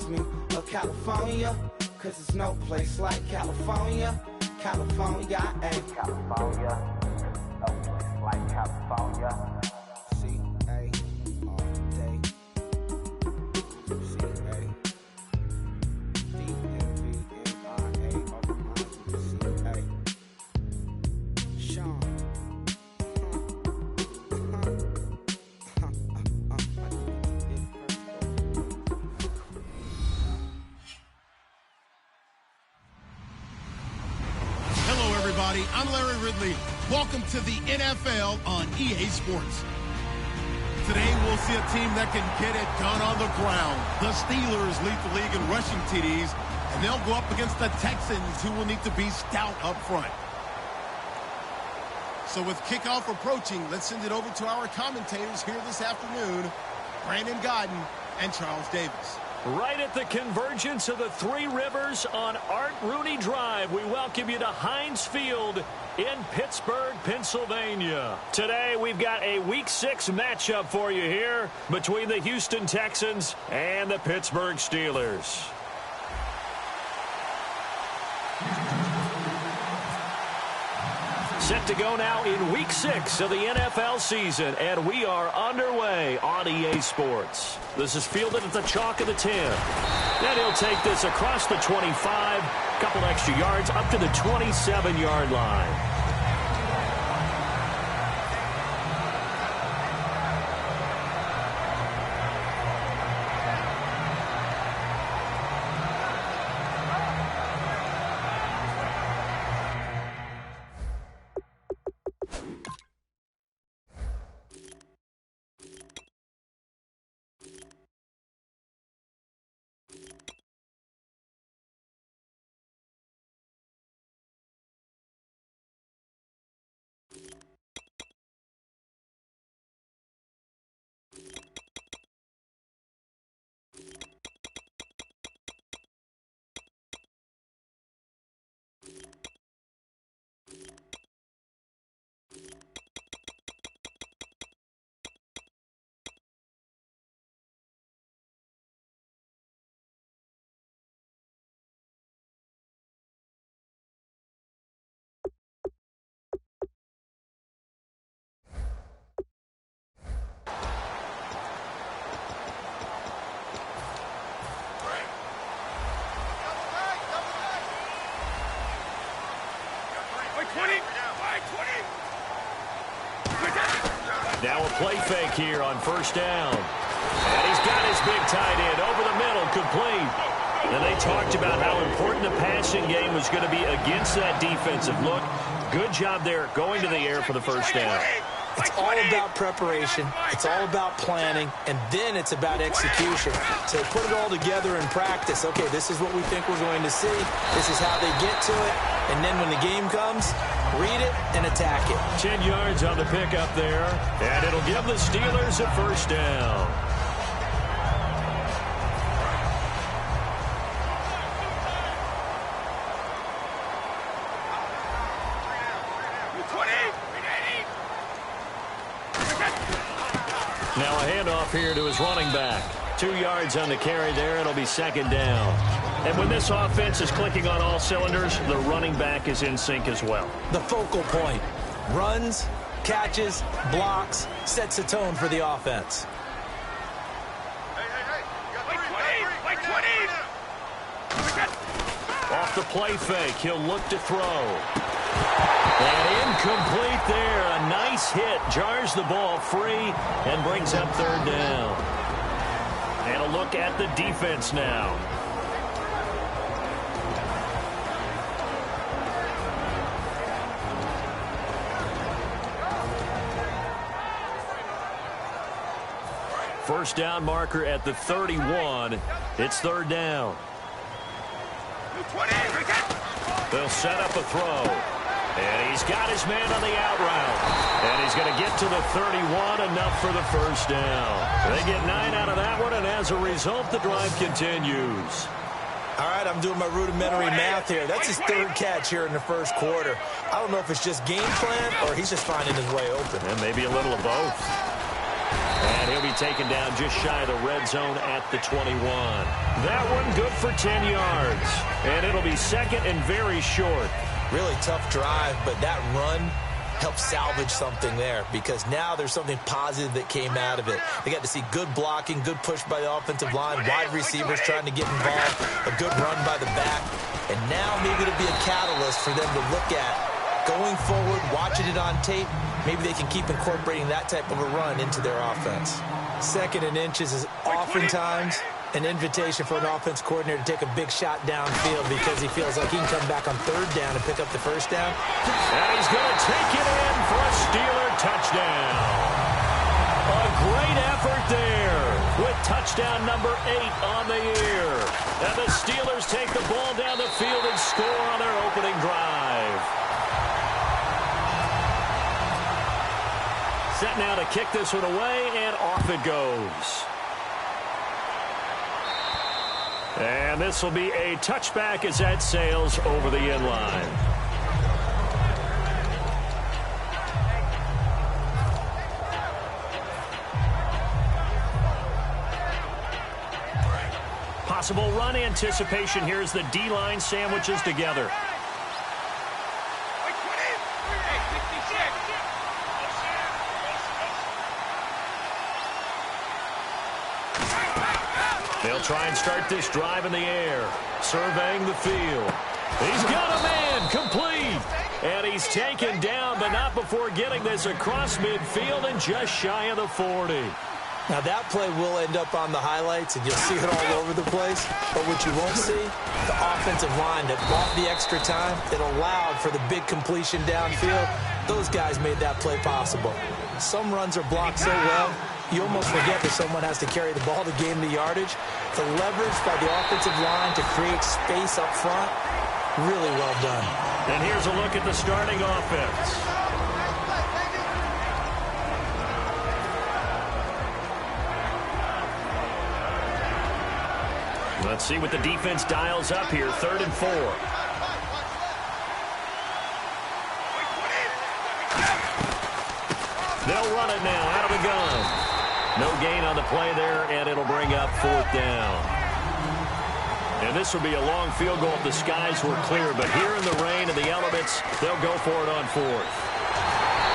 reminds me of California, cause there's no place like California. California, ayy. California, no place like California. C-A, all day. C-A, D-M-V-M-I-A, all reminds me of C-A. Sean. I'm Larry Ridley. Welcome to the NFL on EA Sports. Today we'll see a team that can get it done on the ground. The Steelers lead the league in rushing TDs, and they'll go up against the Texans, who will need to be stout up front. So with kickoff approaching, let's send it over to our commentators here this afternoon, Brandon Godden and Charles Davis. Right at the convergence of the Three Rivers on Art Rooney Drive, we welcome you to Heinz Field in Pittsburgh, Pennsylvania. Today, we've got a Week 6 matchup for you here between the Houston Texans and the Pittsburgh Steelers. Set to go now in Week 6 of the NFL season, and we are underway on EA Sports. This is fielded at the chalk of the 10. Then he'll take this across the 25, couple extra yards up to the 27-yard line. Now a play fake here on first down. And he's got his big tight end over the middle, complete. And they talked about how important the passing game was going to be against that defensive look. Good job there going to the air for the first down. It's all about preparation. It's all about planning. And then it's about execution. So put it all together in practice. Okay, this is what we think we're going to see. This is how they get to it. And then when the game comes, read it and attack it. 10 yards on the pickup there. And it'll give the Steelers a first down. Now a handoff here to his running back. 2 yards on the carry there. It'll be second down. And when this offense is clicking on all cylinders, the running back is in sync as well. The focal point. Runs, catches, blocks, sets a tone for the offense. Off the play fake, he'll look to throw. And incomplete there. A nice hit. Jars the ball free and brings up third down. And a look at the defense now. First down marker at the 31. It's third down. They'll set up a throw. And he's got his man on the out route. And he's going to get to the 31, enough for the first down. They get 9 out of that one, and as a result, the drive continues. All right, I'm doing my rudimentary math here. That's his third catch here in the first quarter. I don't know if it's just game plan or he's just finding his way open. And maybe a little of both. And he'll be taken down just shy of the red zone at the 21. That one him, good for 10 yards. And it'll be second and very short. Really tough drive, but that run helped salvage something there because now there's something positive that came out of it. They got to see good blocking, good push by the offensive line, wide receivers trying to get involved, a good run by the back, and now maybe it'll be a catalyst for them to look at going forward, watching it on tape. Maybe they can keep incorporating that type of a run into their offense. Second and inches is oftentimes an invitation for an offense coordinator to take a big shot downfield because he feels like he can come back on third down and pick up the first down. And he's going to take it in for a Steeler touchdown. A great effort there with touchdown number 8 on the year. And the Steelers take the ball down the field and score on their opening drive. Set now to kick this one away, and off it goes. And this will be a touchback as that sails over the end line. Possible run anticipation here as the D-line sandwiches together. They'll try and start this drive in the air, surveying the field. He's got a man, complete. And he's taken down, but not before getting this across midfield and just shy of the 40. Now that play will end up on the highlights, and you'll see it all over the place. But what you won't see, the offensive line that bought the extra time, that allowed for the big completion downfield. Those guys made that play possible. Some runs are blocked so well, you almost forget that someone has to carry the ball to gain the yardage. The leverage by the offensive line to create space up front, really well done. And here's a look at the starting offense. Let's see what the defense dials up here. 3rd and 4. They'll run it now out of the gun. No gain on the play there, and it'll bring up 4th down. And this will be a long field goal if the skies were clear, but here in the rain and the elements, they'll go for it on 4th.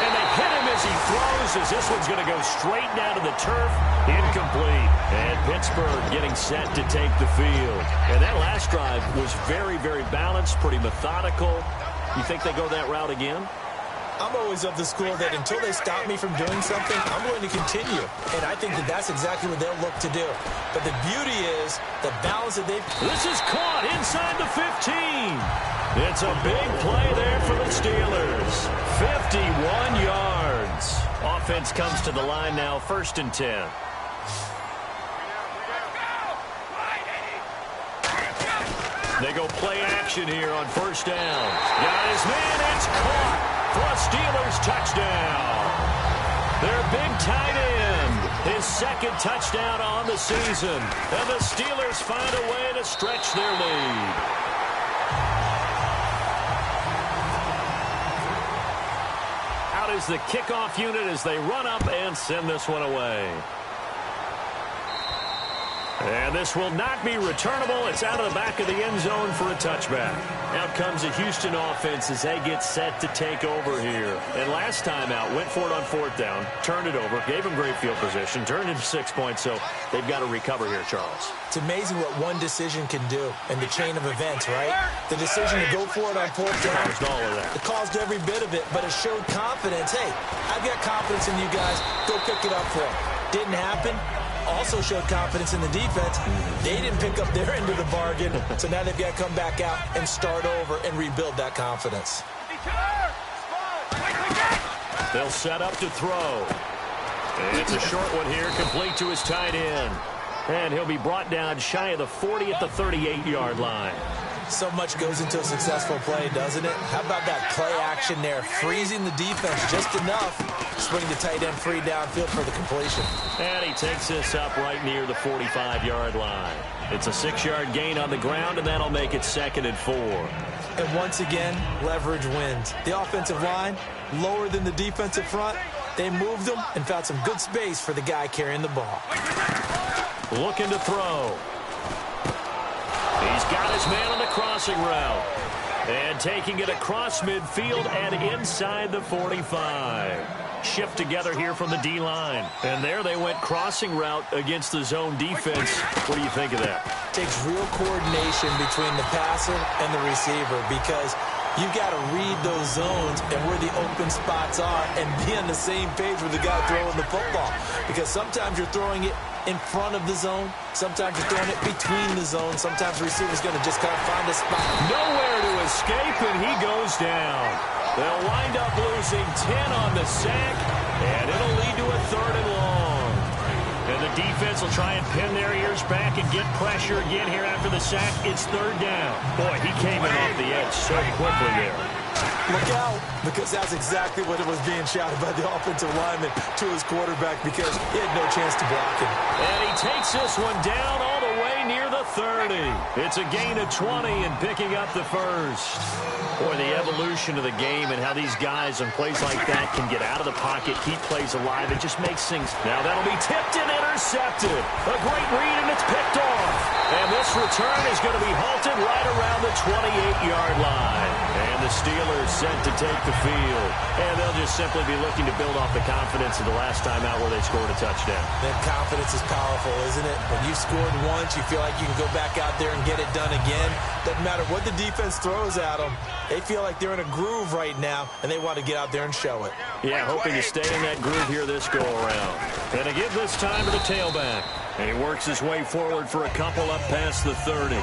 And they hit him as he throws, as this one's going to go straight down to the turf. Incomplete. And Pittsburgh getting set to take the field. And that last drive was very, very balanced, pretty methodical. You think they go that route again? I'm always of the school that until they stop me from doing something, I'm going to continue. And I think that that's exactly what they'll look to do. But the beauty is the balance that they've... This is caught inside the 15. It's a big play there for the Steelers. 51 yards. Offense comes to the line now, 1st and 10. They go play action here on 1st down. Got his man, it's caught for a Steelers touchdown. Their big tight end, his 2nd touchdown on the season. And the Steelers find a way to stretch their lead. Out is the kickoff unit as they run up and send this one away. And this will not be returnable. It's out of the back of the end zone for a touchback. Out comes the Houston offense as they get set to take over here. And last time out, went for it on 4th down, turned it over, gave them great field position, turned into 6 points, so they've got to recover here, Charles. It's amazing what one decision can do in the chain of events, right? The decision to go for it on 4th down, caused all of that. It caused every bit of it, but it showed confidence. Hey, I've got confidence in you guys. Go pick it up for them. Didn't happen. Also showed confidence in the defense. They didn't pick up their end of the bargain, so now they've got to come back out and start over and rebuild that confidence. They'll set up to throw. And it's a short one here, complete to his tight end. And he'll be brought down shy of the 40 at the 38-yard line. So much goes into a successful play, doesn't it? How about that play action there? Freezing the defense just enough. Swing the tight end free downfield for the completion. And he takes this up right near the 45-yard line. It's a 6-yard gain on the ground, and that'll make it 2nd and 4. And once again, leverage wins. The offensive line, lower than the defensive front. They moved them and found some good space for the guy carrying the ball. Looking to throw. crossing route. And taking it across midfield and inside the 45. Shift together here from the D-line. And there they went crossing route against the zone defense. What do you think of that? Takes real coordination between the passer and the receiver because you've got to read those zones and where the open spots are and be on the same page with the guy throwing the football. Because sometimes you're throwing it in front of the zone. Sometimes you're throwing it between the zones. Sometimes the receiver's going to just kind of find a spot. Nowhere to escape, and he goes down. They'll wind up losing 10 on the sack, and it'll lead to a 3rd and long. And the defense will try and pin their ears back and get pressure again here after the sack. It's 3rd down. Boy, he came in off the edge so quickly there. Look out, because that's exactly what it was being shouted by the offensive lineman to his quarterback because he had no chance to block him. And he takes this one down all the way near the 30. It's a gain of 20 and picking up the 1st. Boy, the evolution of the game and how these guys in plays like that can get out of the pocket, keep plays alive, it just makes things. Now that'll be tipped and intercepted. A great read, and it's picked off. And this return is going to be halted right around the 28-yard line. And the Steelers set to take the field. And they'll just simply be looking to build off the confidence of the last time out where they scored a touchdown. That confidence is powerful, isn't it? When you scored once, you feel like you can go back out there and get it done again. Doesn't matter what the defense throws at them. They feel like they're in a groove right now, and they want to get out there and show it. Yeah, hoping to stay in that groove here this go-around. And to give this time to the tailback. And he works his way forward for a couple up past the 30.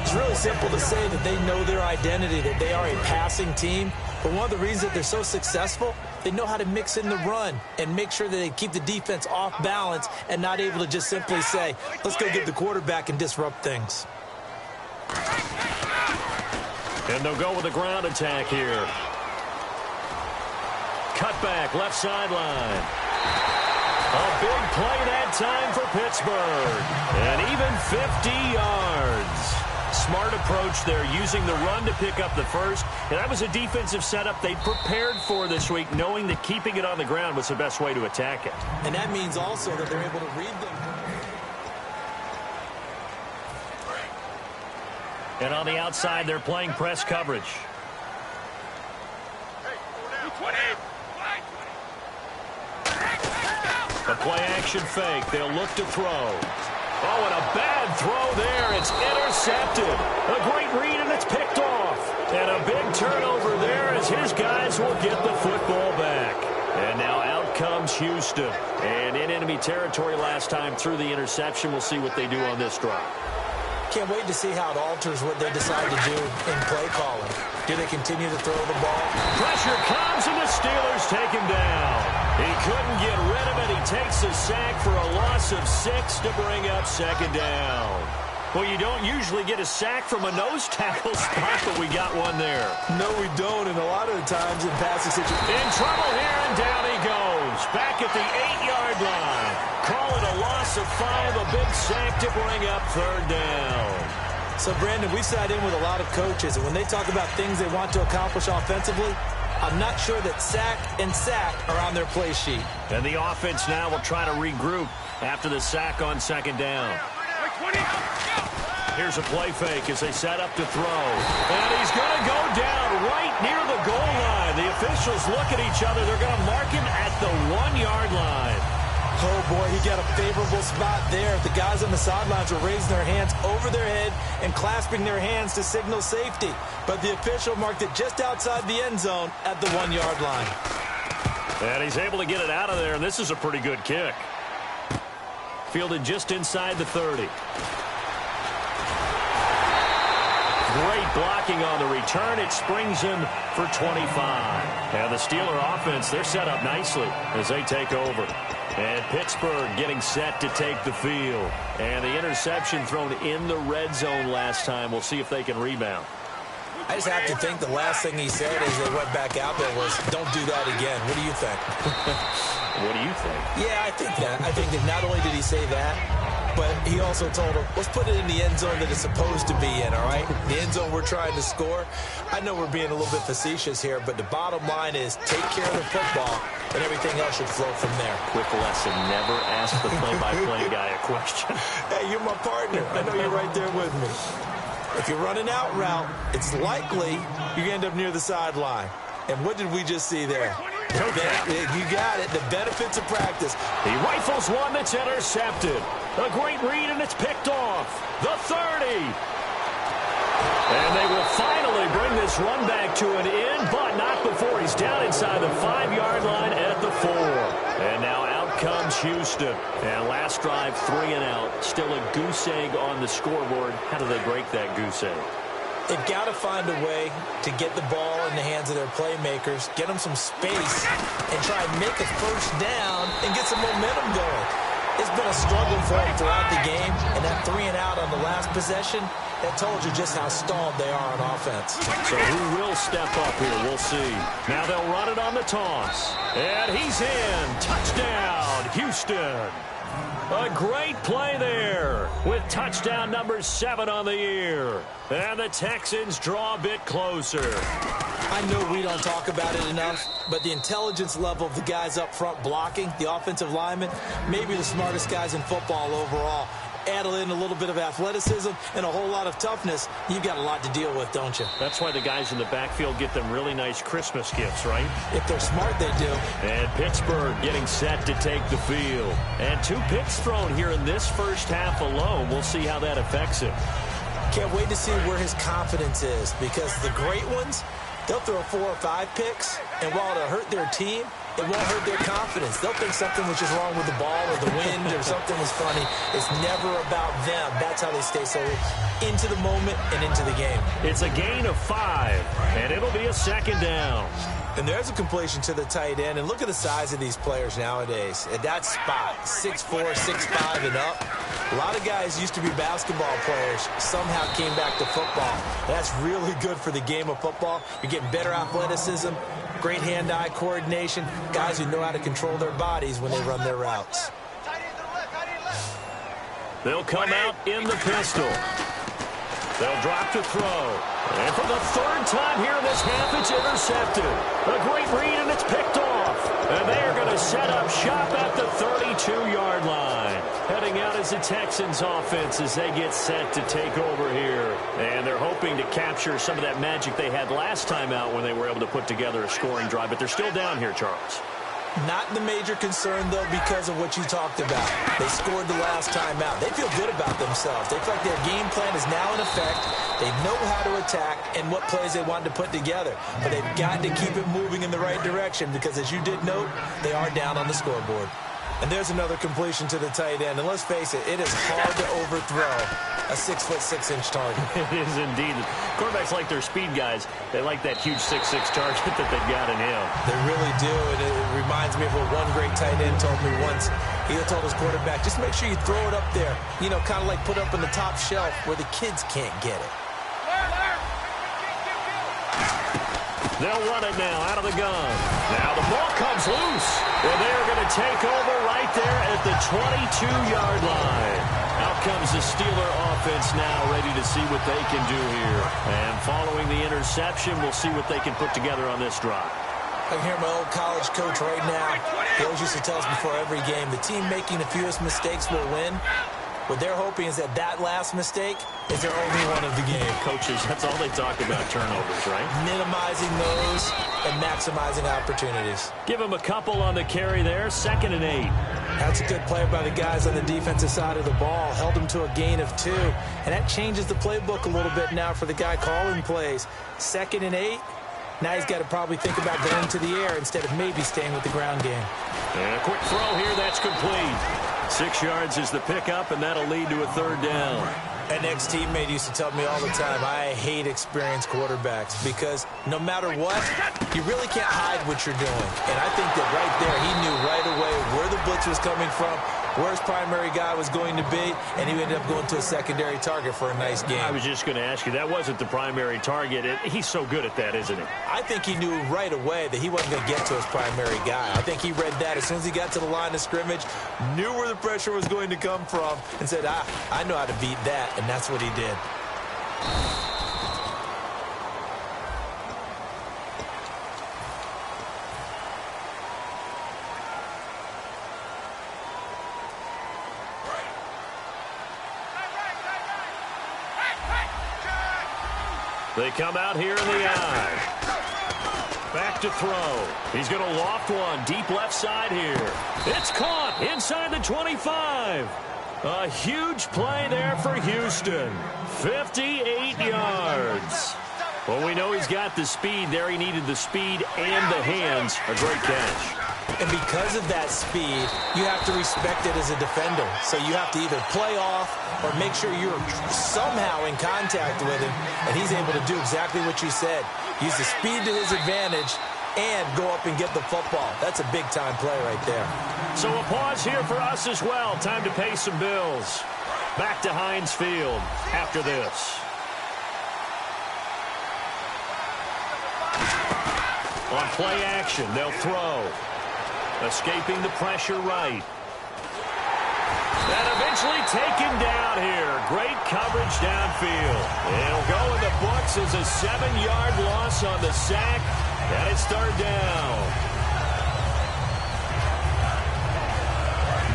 It's really simple to say that they know their identity, that they are a passing team. But one of the reasons that they're so successful, they know how to mix in the run and make sure that they keep the defense off balance and not able to just simply say, let's go get the quarterback and disrupt things. And they'll go with a ground attack here. Cutback, left sideline. A big play that time for Pittsburgh. And even 50 yards. Smart approach there, using the run to pick up the 1st. And that was a defensive setup they prepared for this week, knowing that keeping it on the ground was the best way to attack it. And that means also that they're able to read them. And on the outside, they're playing press coverage. A play-action fake. They'll look to throw. Oh, and a bad throw there. It's intercepted. A great read, and it's picked off. And a big turnover there as his guys will get the football back. And now out comes Houston. And in enemy territory last time through the interception. We'll see what they do on this drive. Can't wait to see how it alters what they decide to do in play calling. Do they continue to throw the ball? Pressure comes, and the Steelers take him down. He couldn't get rid of it. He takes a sack for a loss of 6 to bring up 2nd down. Well, you don't usually get a sack from a nose tackle spot, but we got one there. No, we don't, and a lot of the times in passing situations. In trouble here, and down he goes. Back at the 8-yard line. Call it a loss of 5, a big sack to bring up 3rd down. So, Brandon, we've sat in with a lot of coaches, and when they talk about things they want to accomplish offensively, I'm not sure that sack and sack are on their play sheet. And the offense now will try to regroup after the sack on 2nd down. Here's a play fake as they set up to throw. And he's going to go down right near the goal line. The officials look at each other. They're going to mark him at the 1-yard line. Oh, boy, he got a favorable spot there. The guys on the sidelines were raising their hands over their head and clasping their hands to signal safety. But the official marked it just outside the end zone at the 1-yard line. And he's able to get it out of there, and this is a pretty good kick. Fielded just inside the 30. Great blocking on the return. It springs him for 25. And the Steeler offense, they're set up nicely as they take over. And Pittsburgh getting set to take the field. And the interception thrown in the red zone last time. We'll see if they can rebound. I just have to think the last thing he said as they went back out there was, don't do that again. What do you think? What do you think? Yeah, I think that. I think that not only did he say that, but he also told him, let's put it in the end zone that it's supposed to be in, all right? The end zone we're trying to score. I know we're being a little bit facetious here, but the bottom line is take care of the football, and everything else should flow from there. Quick lesson, never ask the play-by-play guy a question. Hey, you're my partner. I know you're right there with me. If you're running out route, it's likely you end up near the sideline. And what did we just see there? You got it. The benefits of practice. He rifles one that's intercepted. A great read, and it's picked off. The 30. And they will finally bring this run back to an end, but not before he's down inside the 5-yard line at the 4. And now out comes Houston. And last drive, 3 and out. Still a goose egg on the scoreboard. How do they break that goose egg? They've got to find a way to get the ball in the hands of their playmakers, get them some space, and try and make a first down and get some momentum going. It's been a struggle for them throughout the game, and that 3 and out on the last possession, that told you just how stalled they are on offense. So who will step up here? We'll see. Now they'll run it on the toss. And he's in. Touchdown, Houston. A great play there with touchdown number 7 on the year. And the Texans draw a bit closer. I know we don't talk about it enough, but the intelligence level of the guys up front blocking, the offensive linemen, maybe the smartest guys in football overall. Add in a little bit of athleticism and a whole lot of toughness, you've got a lot to deal with, don't you? That's why the guys in the backfield get them really nice Christmas gifts, right? If they're smart, they do. And Pittsburgh getting set to take the field. And 2 picks thrown here in this first half alone. We'll see how that affects him. Can't wait to see where his confidence is, because the great ones, they'll throw 4 or 5 picks, and while it'll hurt their team, it won't hurt their confidence. They'll think something was just wrong with the ball or the wind or something was funny. It's never about them. That's how they stay so into the moment and into the game. It's a gain of 5, and it'll be a 2nd down. And there's a completion to the tight end. And look at the size of these players nowadays. At that spot, 6'4", 6'5", and up. A lot of guys used to be basketball players, somehow came back to football. That's really good for the game of football. You're getting better athleticism, great hand-eye coordination, guys who know how to control their bodies when they run their routes. They'll come out in the pistol. They'll drop to throw. And for the 3rd time here in this half, it's intercepted. A great read, and it's picked off. And they are going to set up shop at the 32-yard line. Heading out is the Texans offense as they get set to take over here. And they're hoping to capture some of that magic they had last time out when they were able to put together a scoring drive. But they're still down here, Charles. Not the major concern, though, because of what you talked about. They scored the last time out. They feel good about themselves. They feel like their game plan is now in effect. They know how to attack and what plays they want to put together. But they've got to keep it moving in the right direction because, as you did note, they are down on the scoreboard. And there's another completion to the tight end. And let's face it, it is hard to overthrow a 6'6" target. It is indeed. Quarterbacks like their speed guys. They like that huge 6'6" target that they've got in him. They really do. And it reminds me of what one great tight end told me once. He told his quarterback, just make sure you throw it up there. You know, kind of like put up on the top shelf where the kids can't get it. They'll run it now out of the gun. Now the ball comes loose. And they're going to take over right there at the 22-yard line. Out comes the Steeler offense now, ready to see what they can do here. And following the interception, we'll see what they can put together on this drive. I can hear my old college coach right now. He always used to tell us before every game, the team making the fewest mistakes will win. What they're hoping is that that last mistake is their only one of the game. Coaches, that's all they talk about, turnovers, right? Minimizing those and maximizing opportunities. Give them a couple on the carry there, 2nd and 8. That's a good play by the guys on the defensive side of the ball. Held them to a gain of 2. And that changes the playbook a little bit now for the guy calling plays. 2nd and 8. Now he's got to probably think about going to the air instead of maybe staying with the ground game. And a quick throw here, that's complete. 6 yards is the pickup, and that'll lead to a 3rd down. An ex-teammate used to tell me all the time, I hate experienced quarterbacks because no matter what, you really can't hide what you're doing. And I think that right there, he knew right away where the blitz was coming from, where his primary guy was going to be, and he ended up going to a secondary target for a nice game. I was just going to ask you, that wasn't the primary target. He's so good at that, isn't he? I think he knew right away that he wasn't going to get to his primary guy. I think he read that as soon as he got to the line of scrimmage, knew where the pressure was going to come from, and said, I know how to beat that, and that's what he did. They come out here in the eye. Back to throw. He's going to loft one deep left side here. It's caught inside the 25. A huge play there for Houston. 58 yards. Well, we know he's got the speed there. He needed the speed and the hands. A great catch. And because of that speed, you have to respect it as a defender. So you have to either play off or make sure you're somehow in contact with him, and he's able to do exactly what you said. Use the speed to his advantage and go up and get the football. That's a big-time play right there. So a pause here for us as well. Time to pay some bills. Back to Heinz Field after this. On play action, they'll throw. Escaping the pressure right. And eventually taken down here. Great coverage downfield. It'll go in the books as a 7-yard loss on the sack. And it's third down.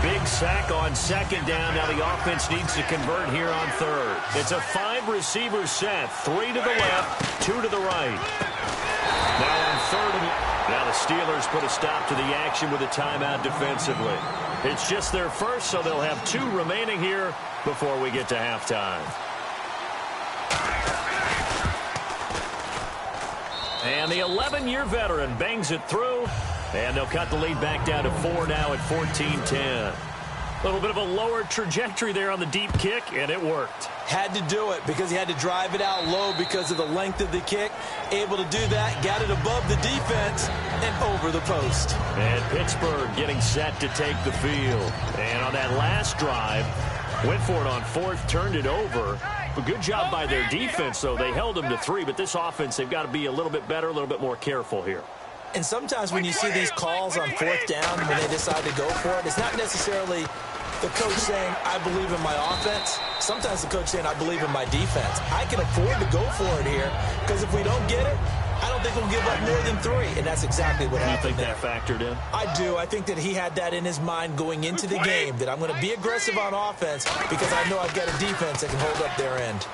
Big sack on second down. Now the offense needs to convert here on third. It's a 5-receiver set. 3 to the left, 2 to the right. Now on third and now the Steelers put a stop to the action with a timeout defensively. It's just their first, so they'll have 2 remaining here before we get to halftime. And the 11-year veteran bangs it through, and they'll cut the lead back down to 4 now at 14-10. A little bit of a lower trajectory there on the deep kick, and it worked. Had to do it because he had to drive it out low because of the length of the kick. Able to do that, got it above the defense and over the post. And Pittsburgh getting set to take the field. And on that last drive, went for it on fourth, turned it over. A good job by their defense, though. They held them to 3, but this offense, they've got to be a little bit better, a little bit more careful here. And sometimes when you see these calls on fourth down, when they decide to go for it, it's not necessarily the coach saying, I believe in my offense. Sometimes the coach saying, I believe in my defense. I can afford to go for it here because if we don't get it, I don't think we'll give up more than 3. And that's exactly what happened. You think that factored in? I do. I think that he had that in his mind going into the game, that I'm going to be aggressive on offense because I know I've got a defense that can hold up their end.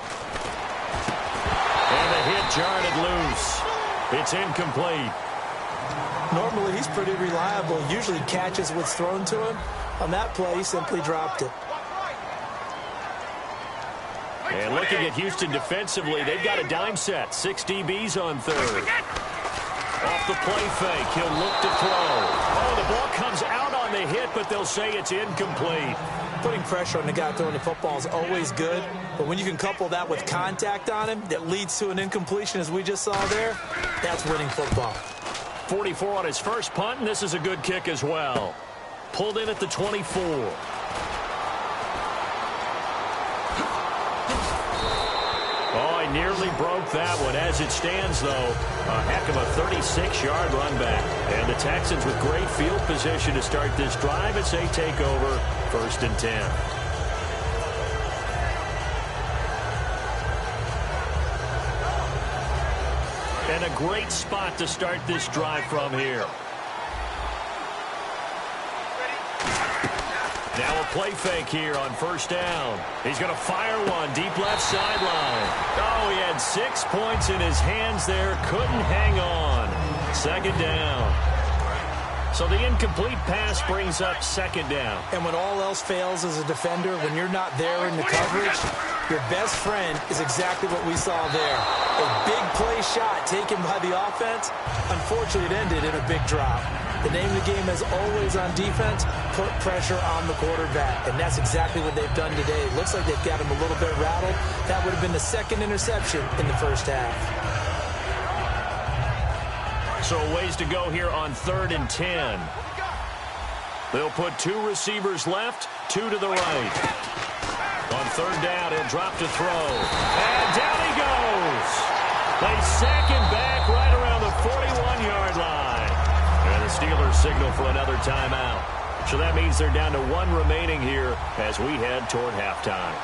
And the hit jarred it loose. It's incomplete. Normally, he's pretty reliable. Usually catches what's thrown to him. On that play, he simply dropped it. And looking at Houston defensively, they've got a dime set. 6 DBs on third. Off the play fake, he'll look to throw. Oh, the ball comes out on the hit, but they'll say it's incomplete. Putting pressure on the guy throwing the football is always good, but when you can couple that with contact on him that leads to an incompletion, as we just saw there, that's winning football. 44 on his first punt, and this is a good kick as well. Pulled in at the 24. Oh, he nearly broke that one. As it stands, though, a heck of a 36-yard run back. And the Texans with great field position to start this drive as they take over 1st and 10. And a great spot to start this drive from here. Now a play fake here on first down. He's going to fire one deep left sideline. Oh, he had 6 points in his hands there. Couldn't hang on. 2nd down. So the incomplete pass brings up 2nd down. And when all else fails as a defender, when you're not there in the coverage, your best friend is exactly what we saw there. A big play shot taken by the offense. Unfortunately, it ended in a big drop. The name of the game is always on defense, put pressure on the quarterback. And that's exactly what they've done today. It looks like they've got him a little bit rattled. That would have been the 2nd interception in the first half. So a ways to go here on 3rd and 10. They'll put 2 receivers left, 2 to the right. On 3rd down, he'll drop to throw. And down he goes. They sack him back right around the 41-yard line. And the Steelers signal for another timeout. So that means they're down to 1 remaining here as we head toward halftime.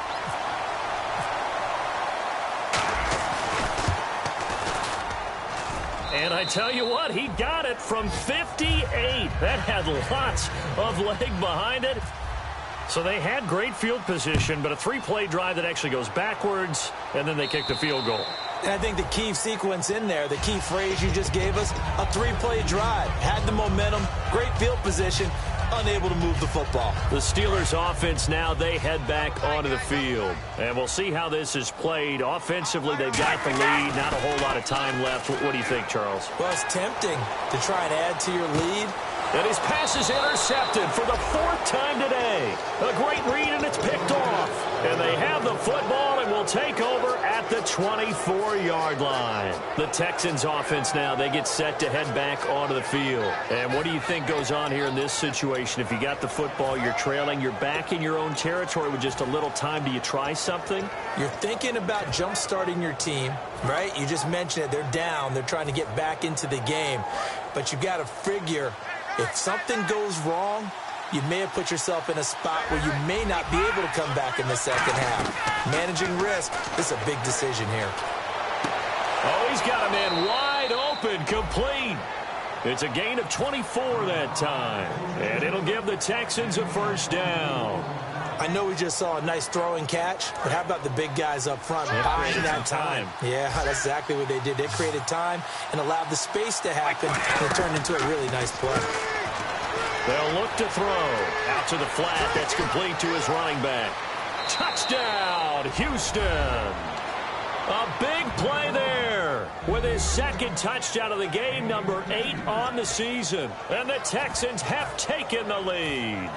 And I tell you what, he got it from 58. That had lots of leg behind it. So they had great field position, but a 3-play drive that actually goes backwards, and then they kicked a field goal. And I think the key sequence in there, the key phrase you just gave us, a 3-play drive. Had the momentum, great field position, unable to move the football. The Steelers offense now, they head back onto the field. And we'll see how this is played. Offensively, they've got the lead. Not a whole lot of time left. What do you think, Charles? Well, it's tempting to try and add to your lead. And his pass is intercepted for the 4th time today. A great read, and it's picked off. And they have the football and will take over at the 24-yard line. The Texans offense now, they get set to head back onto the field. And what do you think goes on here in this situation? If you got the football, you're trailing, you're back in your own territory with just a little time. Do you try something? You're thinking about jump-starting your team, right? You just mentioned it. They're down. They're trying to get back into the game. But you got to figure, if something goes wrong, you may have put yourself in a spot where you may not be able to come back in the second half. Managing risk, this is a big decision here. Oh, he's got a man wide open, complete. It's a gain of 24 that time. And it'll give the Texans a first down. I know we just saw a nice throwing catch, but how about the big guys up front buying that time? Yeah, that's exactly what they did. They created time and allowed the space to happen, and it turned into a really nice play. They'll look to throw. Out to the flat. That's complete to his running back. Touchdown, Houston. A big play there with his 2nd touchdown of the game, number 8 on the season. And the Texans have taken the lead.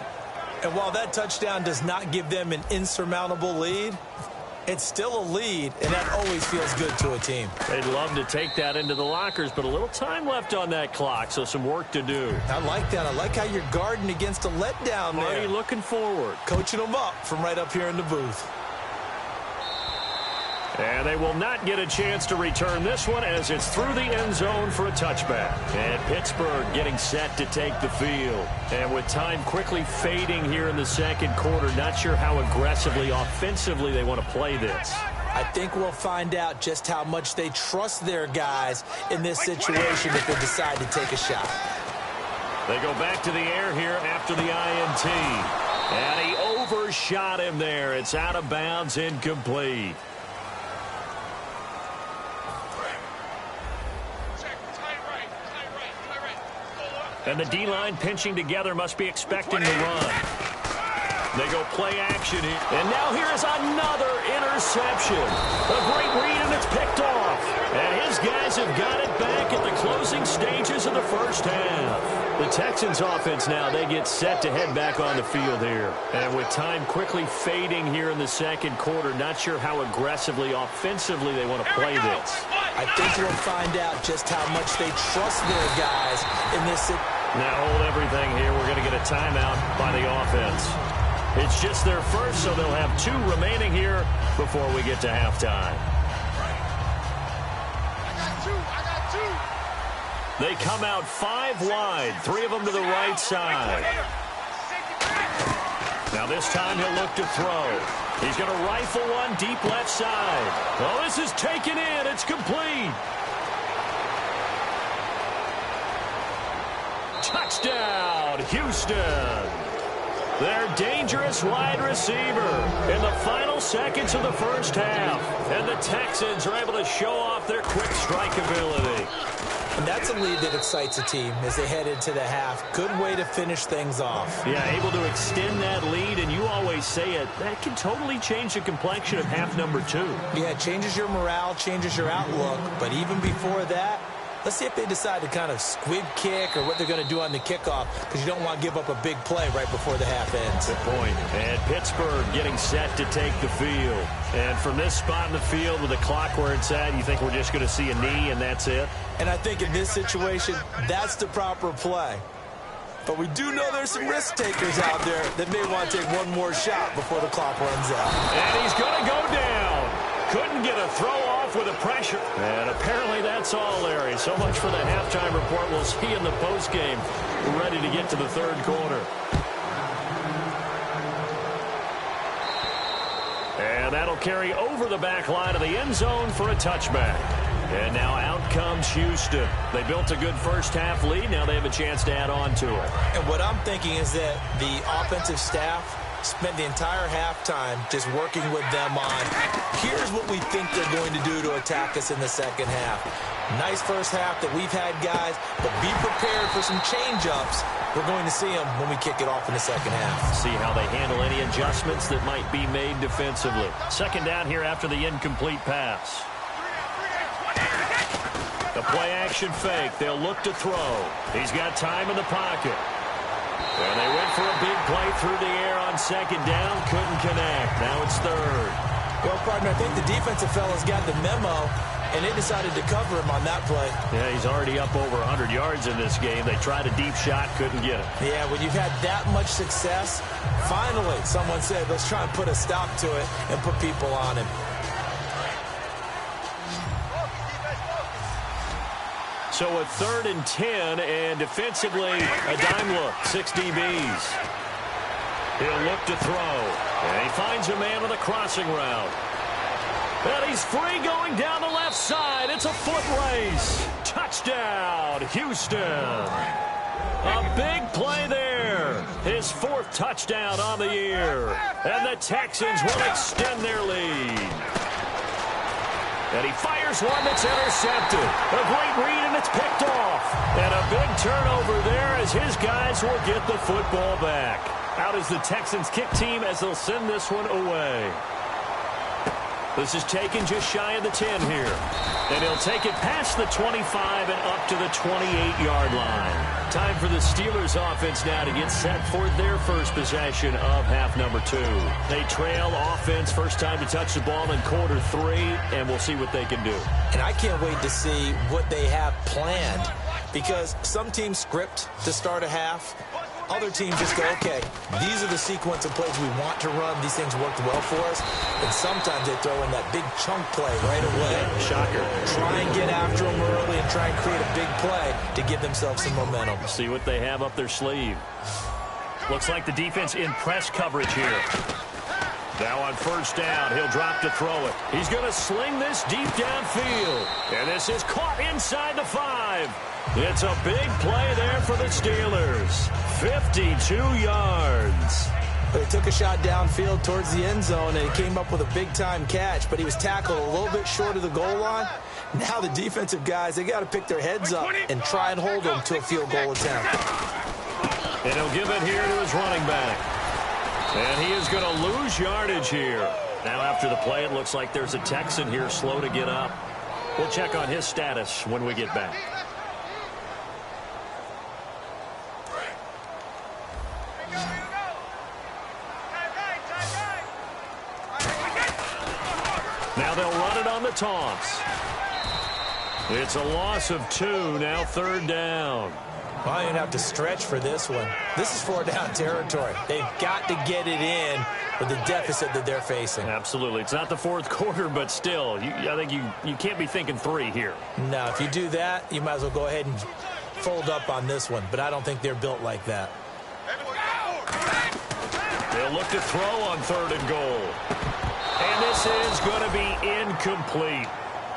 And while that touchdown does not give them an insurmountable lead, it's still a lead, and that always feels good to a team. They'd love to take that into the lockers, but a little time left on that clock, so some work to do. I like that. I like how you're guarding against a letdown there. Already looking forward. Coaching them up from right up here in the booth. And they will not get a chance to return this one as it's through the end zone for a touchback. And Pittsburgh getting set to take the field. And with time quickly fading here in the second quarter, not sure how aggressively, offensively they want to play this. I think we'll find out just how much they trust their guys in this situation if they decide to take a shot. They go back to the air here after the INT. And he overshot him there. It's out of bounds, incomplete. And the D-line pinching together, must be expecting the run. They go play action here. And now here is another interception. A great read, and it's picked off. And his guys have got it back at the closing stages of the first half. The Texans offense now, they get set to head back on the field here. And with time quickly fading here in the second quarter, not sure how aggressively, offensively they want to play this. I think we'll find out just how much they trust their guys in this situation. Now hold everything here. We're going to get a timeout by the offense. It's just their first, so they'll have 2 remaining here before we get to halftime. I got two. They come out 5 wide, 3 of them to the right side. Now this time he'll look to throw. He's going to rifle one deep left side. Oh, this is taken in. It's complete. Touchdown, Houston. Their dangerous wide receiver in the final seconds of the first half. And the Texans are able to show off their quick strike ability. And that's a lead that excites a team as they head into the half. Good way to finish things off. Yeah, able to extend that lead, and you always say it, that can totally change the complexion of half number 2. Yeah, it changes your morale, changes your outlook. But even before that, let's see if they decide to kind of squib kick or what they're going to do on the kickoff, because you don't want to give up a big play right before the half ends. Good point. And Pittsburgh getting set to take the field. And from this spot in the field with the clock where it's at, you think we're just going to see a knee and that's it? And I think in this situation, that's the proper play. But we do know there's some risk takers out there that may want to take one more shot before the clock runs out. And he's going to go down. Couldn't get a throw off with the pressure. And apparently that's all, Larry. So much for the halftime report. We'll see in the postgame. We're ready to get to the third quarter. And that'll carry over the back line of the end zone for a touchback. And now out comes Houston. They built a good first half lead. Now they have a chance to add on to it. And what I'm thinking is that the offensive staff spent the entire halftime just working with them on, here's what we think they're going to do to attack us in the second half. Nice first half that we've had, guys, but be prepared for some change-ups. We're going to see them when we kick it off in the second half. See how they handle any adjustments that might be made defensively. Second down here after the incomplete pass. The play-action fake. They'll look to throw. He's got time in the pocket. And they went for a big play through the air on second down. Couldn't connect. Now it's third. Well, partner, I think the defensive fellas got the memo, and they decided to cover him on that play. Yeah, he's already up over 100 yards in this game. They tried a deep shot, couldn't get it. Yeah, when you've had that much success, finally someone said, let's try and put a stop to it and put people on him. So a 3rd and 10, and defensively, a dime look, 6 DBs. He'll look to throw, and he finds a man on the crossing route. And he's free going down the left side. It's a foot race. Touchdown, Houston. A big play there. His 4th touchdown on the year. And the Texans will extend their lead. And he fires one that's intercepted. A great read, and it's picked off. And a big turnover there as his guys will get the football back. Out is the Texans kick team as they'll send this one away. This is taken just shy of the 10 here. And he'll take it past the 25 and up to the 28-yard line. Time for the Steelers offense now to get set for their first possession of half number 2. They trail offense, first time to touch the ball in quarter 3, and we'll see what they can do. And I can't wait to see what they have planned, because some teams script to start a half. Other teams just go, okay, these are the sequence of plays we want to run. These things worked well for us. And sometimes they throw in that big chunk play right away. Shocker. Try and get after them early and try and create a big play to give themselves some momentum. See what they have up their sleeve. Looks like the defense in press coverage here. Now on first down, he'll drop to throw it. He's going to sling this deep downfield. And this is caught inside the 5. It's a big play there for the Steelers. 52 yards. But he took a shot downfield towards the end zone, and he came up with a big-time catch, but he was tackled a little bit short of the goal line. Now the defensive guys, they got to pick their heads up and try and hold them to a field goal attempt. And he'll give it here to his running back. And he is going to lose yardage here. Now after the play, it looks like there's a Texan here slow to get up. We'll check on his status when we get back. Now they'll run it on the taunts. It's a loss of 2, now 3rd down. Well, I didn't have to stretch for this one. This is 4-down territory. They've got to get it in with the deficit that they're facing. Absolutely. It's not the 4th quarter, but still, I think you can't be thinking 3 here. No, if you do that, you might as well go ahead and fold up on this one. But I don't think they're built like that. They'll look to throw on 3rd and goal. And this is going to be incomplete.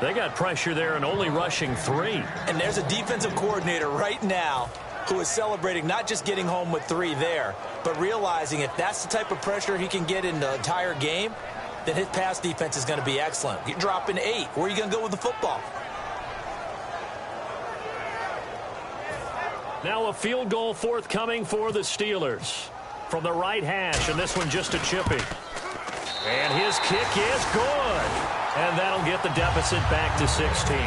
They got pressure there and only rushing 3. And there's a defensive coordinator right now who is celebrating not just getting home with 3 there, but realizing if that's the type of pressure he can get in the entire game, then his pass defense is going to be excellent. You're dropping 8. Where are you going to go with the football? Now a field goal forthcoming for the Steelers. From the right hash, and this one just a chippy. And his kick is good. And that'll get the deficit back to 16.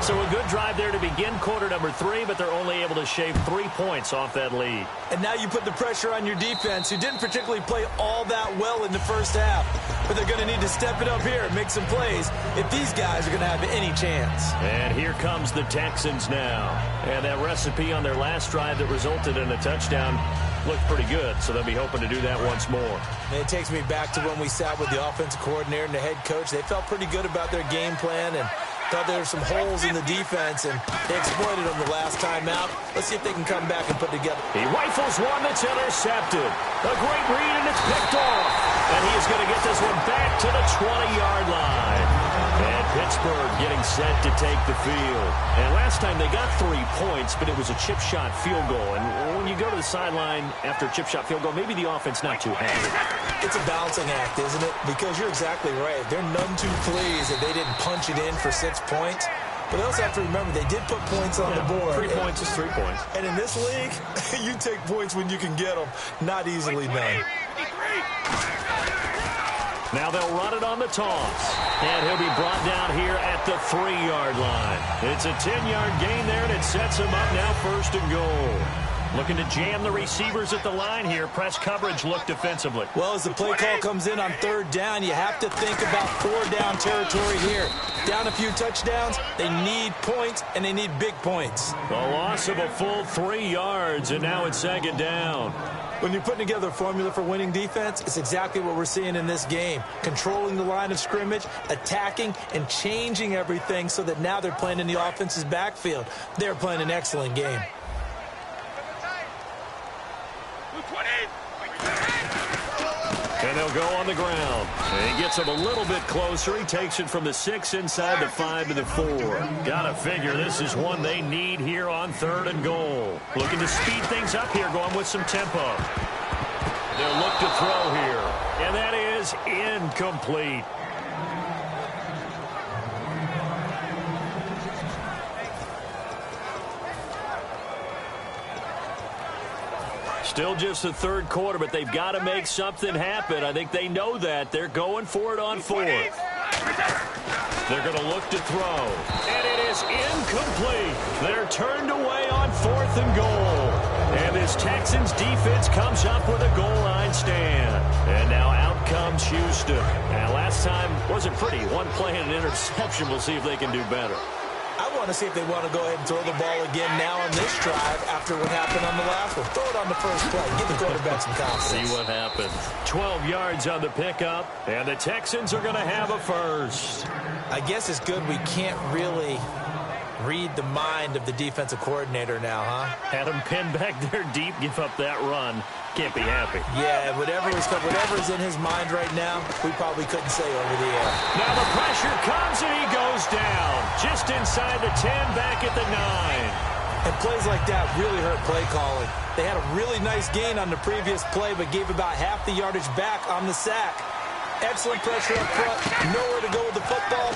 So a good drive there to begin quarter number 3, but they're only able to shave 3 points off that lead. And now you put the pressure on your defense, who didn't particularly play all that well in the first half. But they're going to need to step it up here and make some plays if these guys are going to have any chance. And here comes the Texans now. And that recipe on their last drive that resulted in a touchdown looked pretty good, so they'll be hoping to do that once more. And it takes me back to when we sat with the offensive coordinator and the head coach. They felt pretty good about their game plan and thought there were some holes in the defense, and they exploited them the last time out. Let's see if they can come back and put together. He rifles one that's intercepted. A great read, and it's picked off. And he is going to get this one back to the 20-yard line. And Pittsburgh getting set to take the field. And last time they got 3 points, but it was a chip shot field goal. And when you go to the sideline after a chip shot field goal, maybe the offense not too happy. It's a balancing act, isn't it? Because you're exactly right. They're none too pleased that they didn't punch it in for 6 points. But they also have to remember they did put points on the board. 3 points is 3 points. And in this league, you take points when you can get them. Not easily done. Now they'll run it on the toss. And he'll be brought down here at the 3-yard line. It's a 10-yard gain there, and it sets him up now 1st and goal. Looking to jam the receivers at the line here. Press coverage look defensively. Well, as the play call comes in on 3rd down, you have to think about 4-down territory here. Down a few touchdowns, they need points, and they need big points. A loss of a full 3 yards, and now it's 2nd down. When you're putting together a formula for winning defense, it's exactly what we're seeing in this game. Controlling the line of scrimmage, attacking, and changing everything so that now they're playing in the offense's backfield. They're playing an excellent game. And they'll go on the ground. And he gets him a little bit closer. He takes it from the 6 inside the 5 to the 4. Gotta figure this is one they need here on 3rd and goal. Looking to speed things up here, going with some tempo. They'll look to throw here. And that is incomplete. Still just the 3rd quarter, but they've got to make something happen. I think they know that. They're going for it on 4th. They're going to look to throw. And it is incomplete. They're turned away on 4th and goal. And this Texans defense comes up with a goal line stand. And now out comes Houston. And last time wasn't pretty. One play and an interception. We'll see if they can do better. I want to see if they want to go ahead and throw the ball again now on this drive after what happened on the last one. Throw it on the first play. Give the quarterback some confidence. See what happens. 12 yards on the pickup, and the Texans are going to have a first. I guess it's good we can't really read the mind of the defensive coordinator now, huh? Had him pinned back there deep, give up that run. Can't be happy. Yeah, whatever's in his mind right now, we probably couldn't say over the air. Now the pressure comes, and he goes down. Just inside the 10, back at the 9. And plays like that really hurt play calling. They had a really nice gain on the previous play, but gave about half the yardage back on the sack. Excellent pressure up front. Nowhere to go with the football.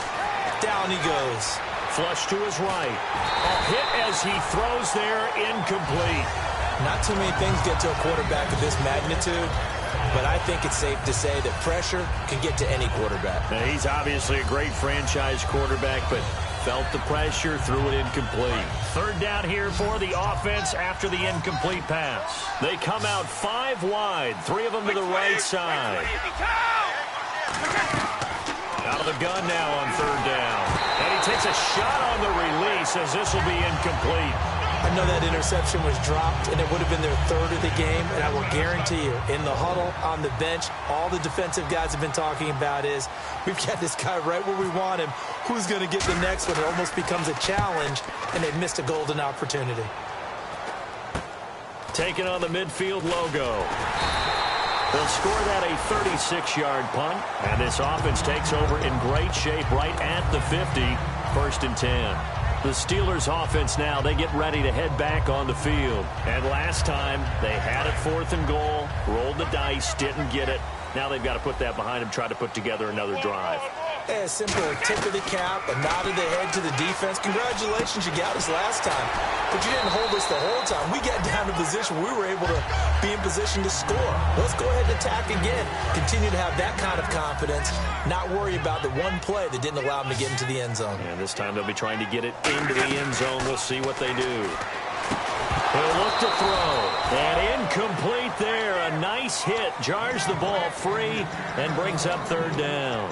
Down he goes. Flush to his right. A hit as he throws there, incomplete. Not too many things get to a quarterback of this magnitude, but I think it's safe to say that pressure can get to any quarterback. Now, he's obviously a great franchise quarterback, but felt the pressure, threw it incomplete. 3rd down here for the offense after the incomplete pass. They come out 5 wide, 3 of them to the right side. Out of the gun now on 3rd down. And he takes a shot on the release as this will be incomplete. I know that interception was dropped, and it would have been their 3rd of the game, and I will guarantee you, in the huddle, on the bench, all the defensive guys have been talking about is, we've got this guy right where we want him. Who's going to get the next one? It almost becomes a challenge, and they've missed a golden opportunity. Taking on the midfield logo. They'll score that a 36-yard punt, and this offense takes over in great shape right at the 50, 1st and 10. The Steelers offense now, they get ready to head back on the field. And last time, they had it 4th and goal, rolled the dice, didn't get it. Now they've got to put that behind them, try to put together another drive. A simple tip of the cap, a nod of the head to the defense. Congratulations, you got us last time. But you didn't hold us the whole time. We got down to position. We were able to be in position to score. Let's go ahead and attack again. Continue to have that kind of confidence. Not worry about the one play that didn't allow them to get into the end zone. And this time they'll be trying to get it into the end zone. We'll see what they do. They'll look to throw. And incomplete there. A nice hit. Jars the ball free and brings up 3rd down.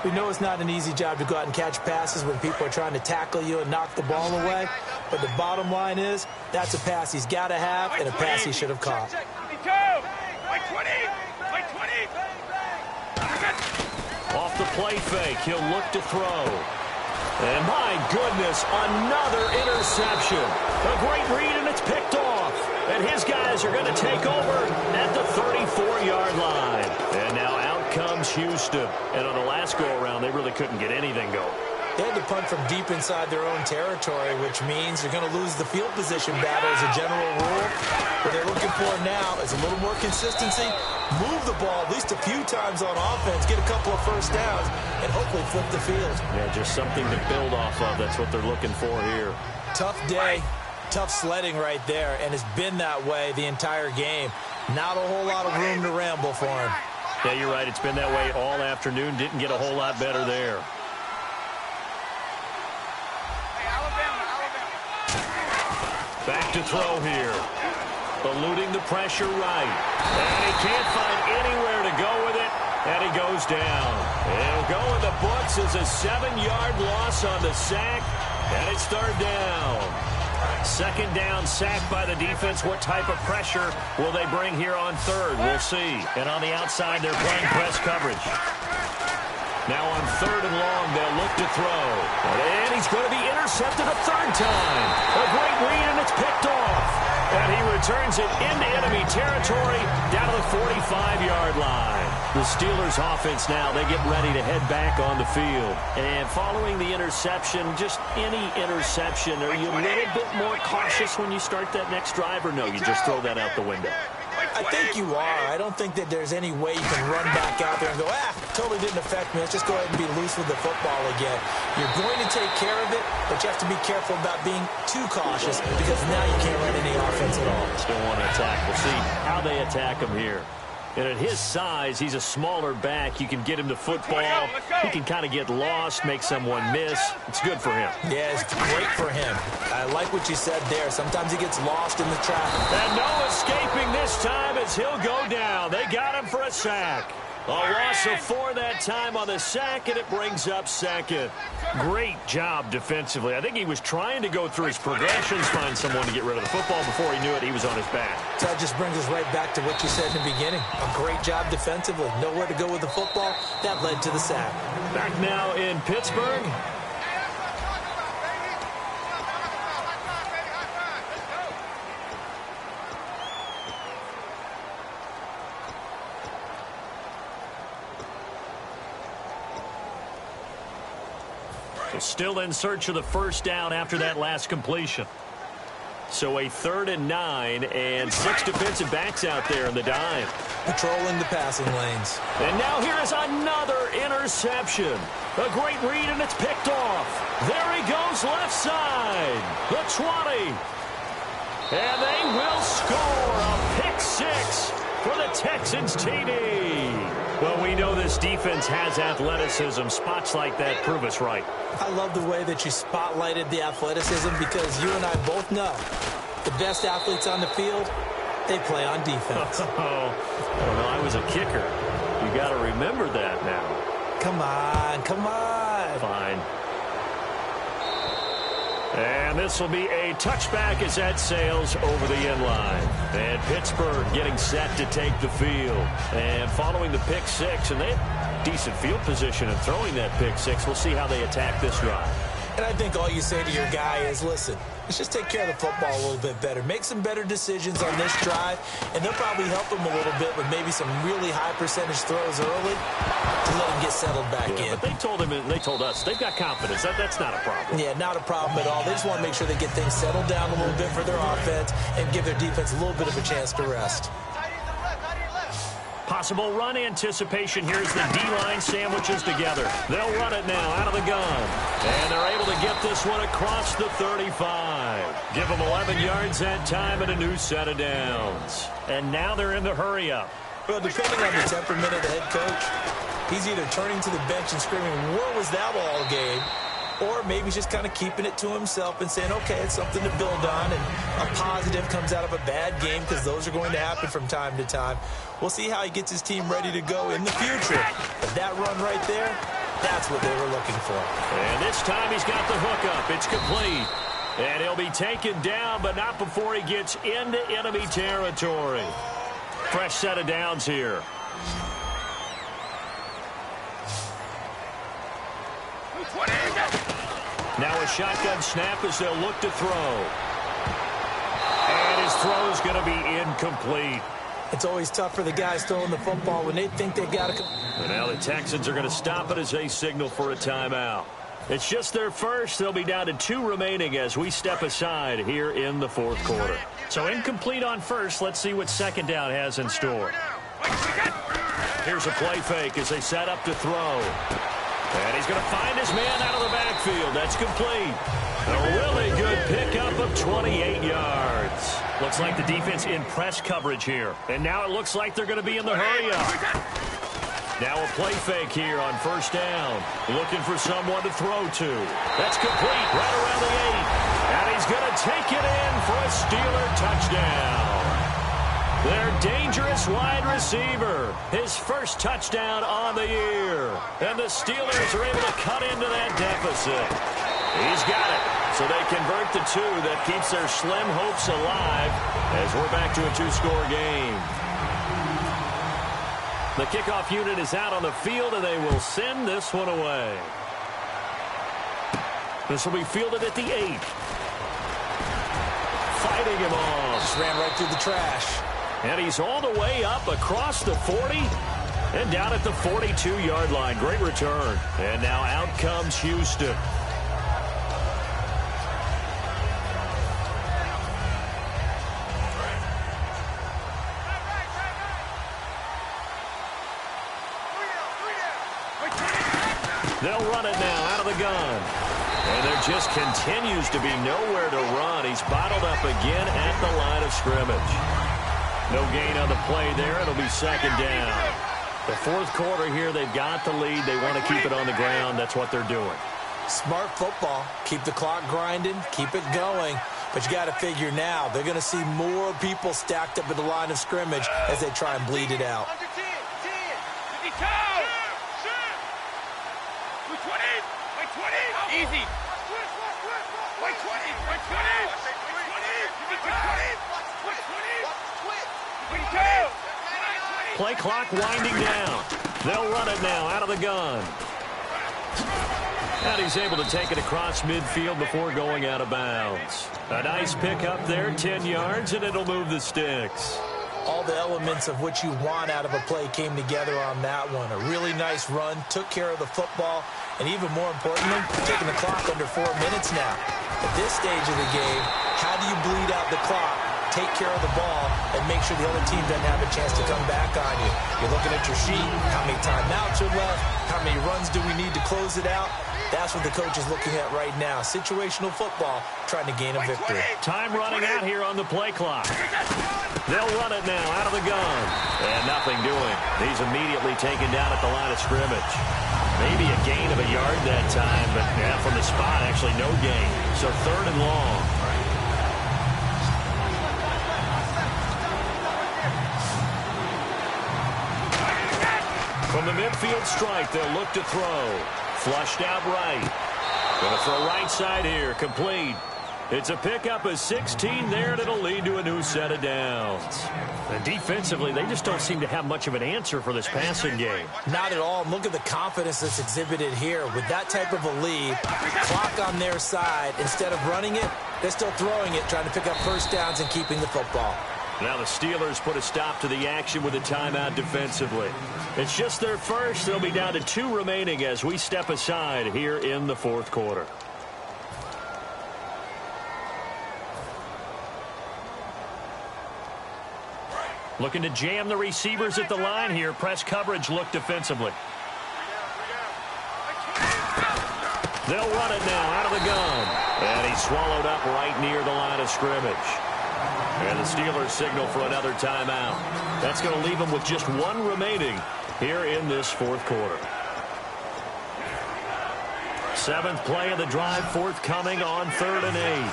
We know it's not an easy job to go out and catch passes when people are trying to tackle you and knock the ball away. But the bottom line is, that's a pass he's got to have and a pass he should have caught. Off the play fake, he'll look to throw. And my goodness, another interception. A great read, and it's picked off. And his guys are going to take over at the 34-yard line. And now out comes against Houston. And on the last go-around, they really couldn't get anything going. They had to punt from deep inside their own territory, which means they're going to lose the field position battle as a general rule. What they're looking for now is a little more consistency, move the ball at least a few times on offense, get a couple of first downs, and hopefully flip the field. Yeah, just something to build off of. That's what they're looking for here. Tough day, tough sledding right there, and it's been that way the entire game. Not a whole lot of room to ramble for him. Yeah, you're right. It's been that way all afternoon. Didn't get a whole lot better there. Back to throw here. Eluding the pressure right. And he can't find anywhere to go with it. And he goes down. It'll go in the books as a 7-yard loss on the sack. And it's third down. Second down, sack by the defense. What type of pressure will they bring here on third? We'll see. And on the outside, they're playing press coverage. Now on third and long, they'll look to throw. And he's going to be intercepted a third time. A great read, and it's picked off. And he returns it into enemy territory down to the 45-yard line. The Steelers offense now, they get ready to head back on the field. And following the interception, just any interception, are you a little bit more cautious when you start that next drive, or no, you just throw that out the window? I think you are. I don't think that there's any way you can run back out there and go, totally didn't affect me. Let's just go ahead and be loose with the football again. You're going to take care of it, but you have to be careful about being too cautious because now you can't run any offense at all. Still want to attack. We'll see how they attack him here. And at his size, he's a smaller back. You can get him the football. He can kind of get lost, make someone miss. It's good for him. Yeah, it's great for him. I like what you said there. Sometimes he gets lost in the traffic. And no escaping this time as he'll go down. They got him for a sack. A loss of 4 that time on the sack, and it brings up second. Great job defensively. I think he was trying to go through his progressions, find someone to get rid of the football. Before he knew it, he was on his back. So that just brings us right back to what you said in the beginning. A great job defensively. Nowhere to go with the football. That led to the sack. Back now in Pittsburgh. Still in search of the first down after that last completion. So a 3rd and 9 and 6 defensive backs out there in the dime. Patrolling the passing lanes. And now here is another interception. A great read, and it's picked off. There he goes left side. The 20. And they will score a pick 6 for the Texans TD. Well, we know this defense has athleticism. Spots like that prove us right. I love the way that you spotlighted the athleticism because you and I both know the best athletes on the field, they play on defense. I don't know. I was a kicker. You got to remember that now. Come on, come on. Fine. And this will be a touchback as that sails over the end line. And Pittsburgh getting set to take the field. And following the pick 6, and they have decent field position and throwing that pick 6. We'll see how they attack this drive. And I think all you say to your guy is, listen, let's just take care of the football a little bit better. Make some better decisions on this drive, and they'll probably help him a little bit with maybe some really high percentage throws early to let him get settled back in. But they told him, and they told us, they've got confidence. That's not a problem. Yeah, not a problem at all. They just want to make sure they get things settled down a little bit for their offense and give their defense a little bit of a chance to rest. Possible run anticipation. Here's the D-line sandwiches together. They'll run it now out of the gun. And they're able to get this one across the 35. Give them 11 yards that time and a new set of downs. And now they're in the hurry-up. Well, depending on the temperament of the head coach, he's either turning to the bench and screaming, "Where was that all game?" Or maybe he's just kind of keeping it to himself and saying, okay, it's something to build on, and a positive comes out of a bad game because those are going to happen from time to time. We'll see how he gets his team ready to go in the future. But that run right there, that's what they were looking for. And this time he's got the hook up. It's complete. And he'll be taken down, but not before he gets into enemy territory. Fresh set of downs here. Now a shotgun snap as they'll look to throw. And his throw is going to be incomplete. It's always tough for the guys throwing the football when they think they've got to. And now the Texans are going to stop it as they signal for a timeout. It's just their first. They'll be down to 2 remaining as we step aside here in the fourth quarter. So incomplete on first. Let's see what second down has in store. Here's a play fake as they set up to throw. And he's going to find his man out of the backfield. That's complete. A really good pickup of 28 yards. Looks like the defense in press coverage here. And now it looks like they're going to be in the hurry-up. Now a play fake here on first down. Looking for someone to throw to. That's complete right around the 8. And he's going to take it in for a Steeler touchdown. Their dangerous wide receiver. His first touchdown on the year. And the Steelers are able to cut into that deficit. He's got it. So they convert the 2 that keeps their slim hopes alive as we're back to a 2-score game. The kickoff unit is out on the field, and they will send this one away. This will be fielded at the 8. Fighting him off. Just ran right through the trash. And he's all the way up across the 40 and down at the 42-yard line. Great return. And now out comes Houston. They'll run it now out of the gun. And there just continues to be nowhere to run. He's bottled up again at the line of scrimmage. No gain on the play there. It'll be second down. The fourth quarter here, they've got the lead. They want to keep it on the ground. That's what they're doing. Smart football. Keep the clock grinding. Keep it going. But you got to figure now, they're going to see more people stacked up at the line of scrimmage as they try and bleed it out. Easy. Play clock winding down. They'll run it now out of the gun. And he's able to take it across midfield before going out of bounds. A nice pickup there, 10 yards, and it'll move the sticks. All the elements of what you want out of a play came together on that one. A really nice run, took care of the football, and even more importantly, taking the clock under 4 minutes now. At this stage of the game, how do you bleed out the clock, take care of the ball, and make sure the other team doesn't have a chance to come back on you? You're looking at your sheet, how many timeouts are left, how many runs do we need to close it out? That's what the coach is looking at right now. Situational football, trying to gain a victory. Time running out here on the play clock. They'll run it now out of the gun. And nothing doing. He's immediately taken down at the line of scrimmage. Maybe a gain of a yard that time, but yeah, from the spot, actually no gain. So third and long. From the midfield strike, they'll look to throw. Flushed out right. Going to throw right side here. Complete. It's a pickup of 16 there, and it'll lead to a new set of downs. And defensively, they just don't seem to have much of an answer for this passing game. Not at all. Look at the confidence that's exhibited here. With that type of a lead, clock on their side, instead of running it, they're still throwing it, trying to pick up first downs and keeping the football. Now the Steelers put a stop to the action with a timeout defensively. It's just their first. They'll be down to 2 remaining as we step aside here in the fourth quarter. Looking to jam the receivers at the line here. Press coverage look defensively. They'll run it now out of the gun. And he's swallowed up right near the line of scrimmage. And the Steelers signal for another timeout. That's going to leave them with just 1 remaining here in this fourth quarter. 7th play of the drive, forthcoming on 3rd and 8.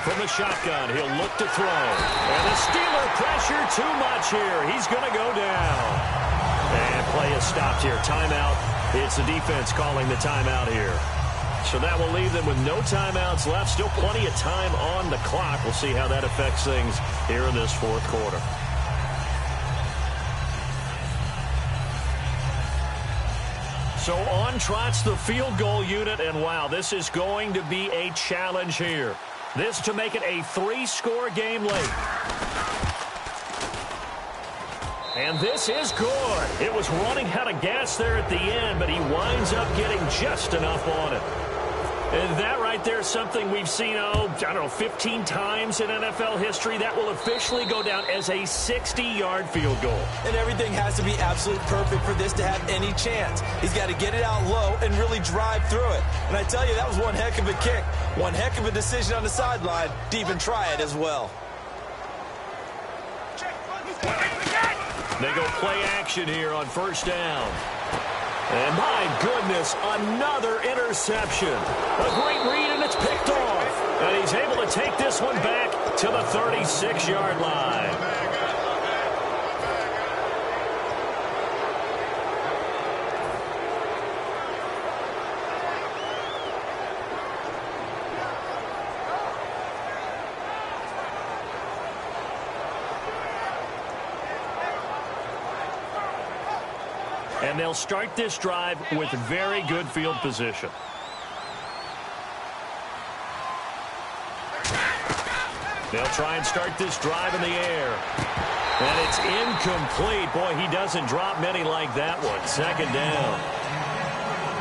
From the shotgun, he'll look to throw. And the Steeler pressure too much here. He's going to go down. And play is stopped here. Timeout. It's the defense calling the timeout here. So that will leave them with no timeouts left. Still plenty of time on the clock. We'll see how that affects things here in this fourth quarter. So on trots the field goal unit, and wow, this is going to be a challenge here. This to make it a 3-score game late. And this is good. It was running out of gas there at the end, but he winds up getting just enough on it. And that right there is something we've seen, 15 times in NFL history. That will officially go down as a 60-yard field goal. And everything has to be absolutely perfect for this to have any chance. He's got to get it out low and really drive through it. And I tell you, that was one heck of a kick. One heck of a decision on the sideline to even try it as well. They go play action here on first down. And my goodness, another interception. A great read, and it's picked off. And he's able to take this one back to the 36-yard line. And they'll start this drive with very good field position. They'll try and start this drive in the air. And it's incomplete. Boy, he doesn't drop many like that one. Second down.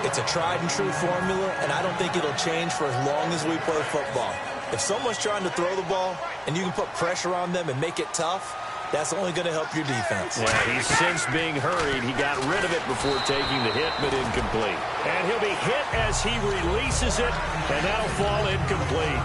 It's a tried and true formula, and I don't think it'll change for as long as we play football. If someone's trying to throw the ball and you can put pressure on them and make it tough, that's only going to help your defense. Yeah, he's since being hurried. He got rid of it before taking the hit, but incomplete. And he'll be hit as he releases it, and that'll fall incomplete.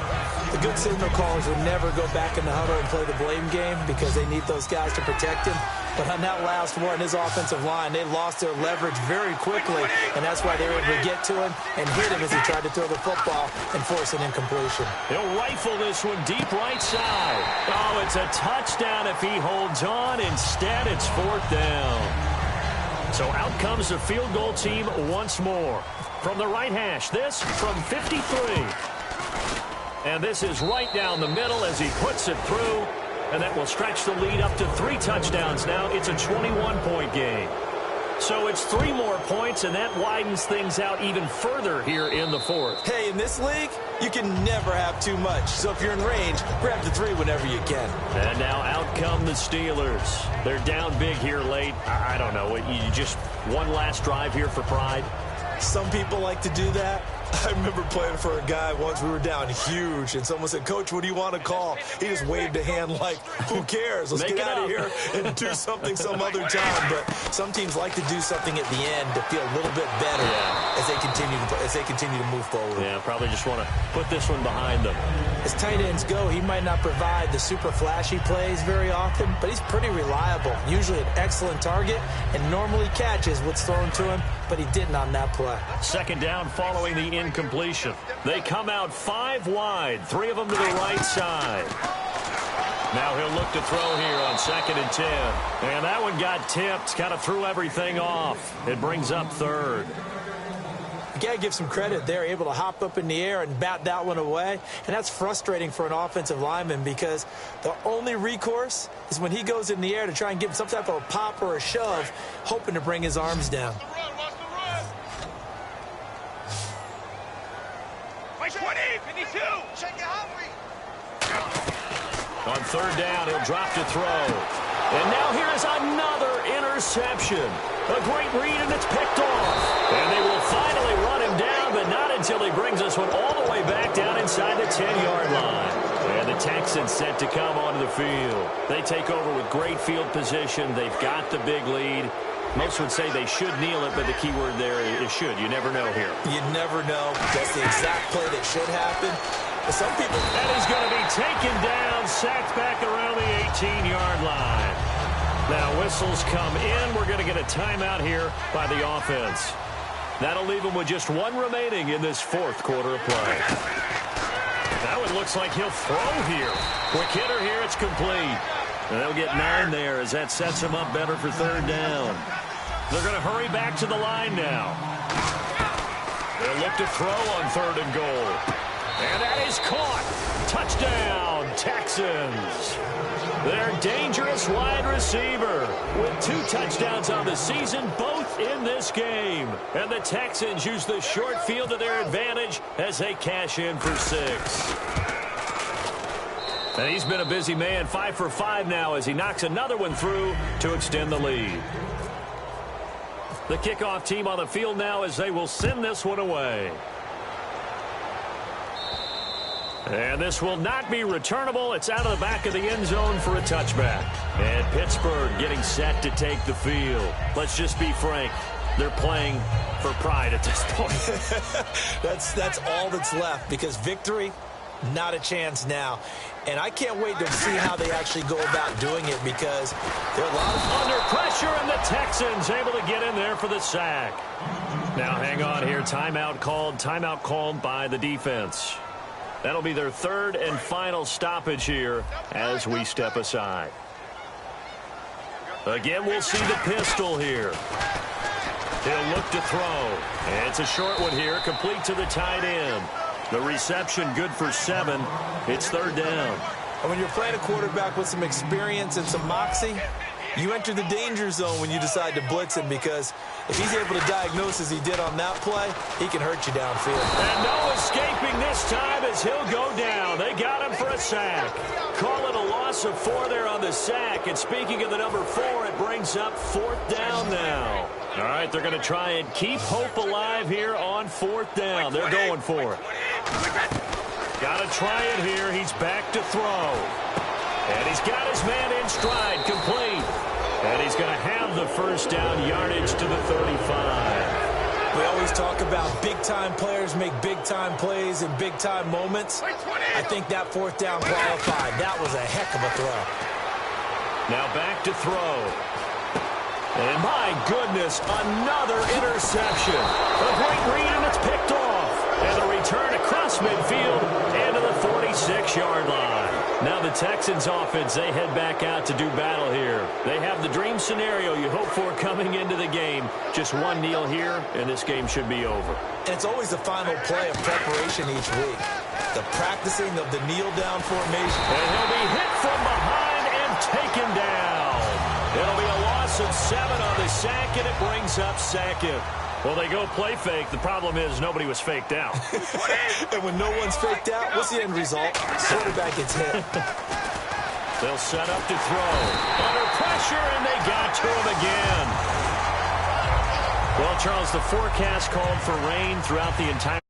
The good signal callers will never go back in the huddle and play the blame game because they need those guys to protect him. But on that last one, his offensive line, they lost their leverage very quickly, and that's why they were able to get to him and hit him as he tried to throw the football and force an incompletion. He'll rifle this one deep right side. Oh, it's a touchdown if he holds on. Instead, it's fourth down. So out comes the field goal team once more. From the right hash, this from 53. And this is right down the middle as he puts it through. And that will stretch the lead up to 3 touchdowns now. It's a 21-point game. So it's 3 more points, and that widens things out even further here in the fourth. Hey, in this league, you can never have too much. So if you're in range, grab the 3 whenever you can. And now out come the Steelers. They're down big here late. I don't know. You just one last drive here for pride? Some people like to do that. I remember playing for a guy once. We were down huge, and someone said, "Coach, what do you want to call?" He just waved a hand like, who cares? Let's get out of here and do something some other time. But some teams like to do something at the end to feel a little bit better as they continue to move forward. Yeah, probably just want to put this one behind them. As tight ends go, he might not provide the super flashy plays very often, but he's pretty reliable. Usually an excellent target and normally catches what's thrown to him, but he didn't on that play. Second down following the incompletion. They come out 5 wide, 3 of them to the right side. Now he'll look to throw here on 2nd and 10. And that one got tipped, kind of threw everything off. It brings up 3rd. You got to give some credit there, able to hop up in the air and bat that one away. And that's frustrating for an offensive lineman because the only recourse is when he goes in the air to try and give some type of a pop or a shove, hoping to bring his arms down. On 3rd down, he'll drop to throw. And now here is another interception. A great read, and it's picked off. And they will finally run him down, but not until he brings this one all the way back down inside the 10-yard line. And the Texans set to come onto the field. They take over with great field position. They've got the big lead. Most would say they should kneel it, but the key word there is should. You never know here. You never know. That's the exact play that should happen. But some people... And he's going to be taken down, sacked back around the 18-yard line. Now whistles come in. We're going to get a timeout here by the offense. That'll leave him with just 1 remaining in this 4th quarter of play. Now it looks like he'll throw here. Quick hitter here. It's complete. And they'll get 9 there as that sets him up better for 3rd down. They're going to hurry back to the line now. They'll look to throw on 3rd and goal. And that is caught. Touchdown, Texans. Their dangerous wide receiver with 2 touchdowns on the season, both in this game. And the Texans use the short field to their advantage as they cash in for 6. And he's been a busy man, 5 for 5 now as he knocks another one through to extend the lead. The kickoff team on the field now as they will send this one away. And this will not be returnable. It's out of the back of the end zone for a touchback. And Pittsburgh getting set to take the field. Let's just be frank. They're playing for pride at this point. That's all that's left because victory, not a chance now. And I can't wait to see how they actually go about doing it because there are a lot of... Under pressure, and the Texans able to get in there for the sack. Now hang on here. Timeout called by the defense. That'll be their 3rd and final stoppage here as we step aside. Again, we'll see the pistol here. He'll look to throw. And it's a short one here, complete to the tight end. The reception good for 7. It's 3rd down. And when you're playing a quarterback with some experience and some moxie, you enter the danger zone when you decide to blitz him because if he's able to diagnose as he did on that play, he can hurt you downfield. And no escaping this time as he'll go down. They got him for a sack. Call it a loss of 4 there on the sack. And speaking of the number 4, it brings up 4th down now. All right, they're going to try and keep hope alive here on 4th down. They're going for it. Got to try it here. He's back to throw. And he's got his man in stride, complete. And he's going to have the first down, yardage to the 35. We always talk about big-time players make big-time plays in big-time moments. I think that 4th down qualified. That was a heck of a throw. Now back to throw. And my goodness, another interception. A great read, and it's picked off. And the return across midfield and to the 46-yard line. Now the Texans offense, they head back out to do battle here. They have the dream scenario you hope for coming into the game. Just one kneel here, and this game should be over. And it's always the final play of preparation each week. The practicing of the kneel-down formation. And he'll be hit from behind and taken down. It'll be a loss of 7 on the sack, and it brings up 2nd. Well, they go play fake. The problem is nobody was faked out. And when no one's faked out, what's the end result? Quarterback gets hit. They'll set up to throw. Under pressure, and they got to him again. Well, Charles, the forecast called for rain throughout the entire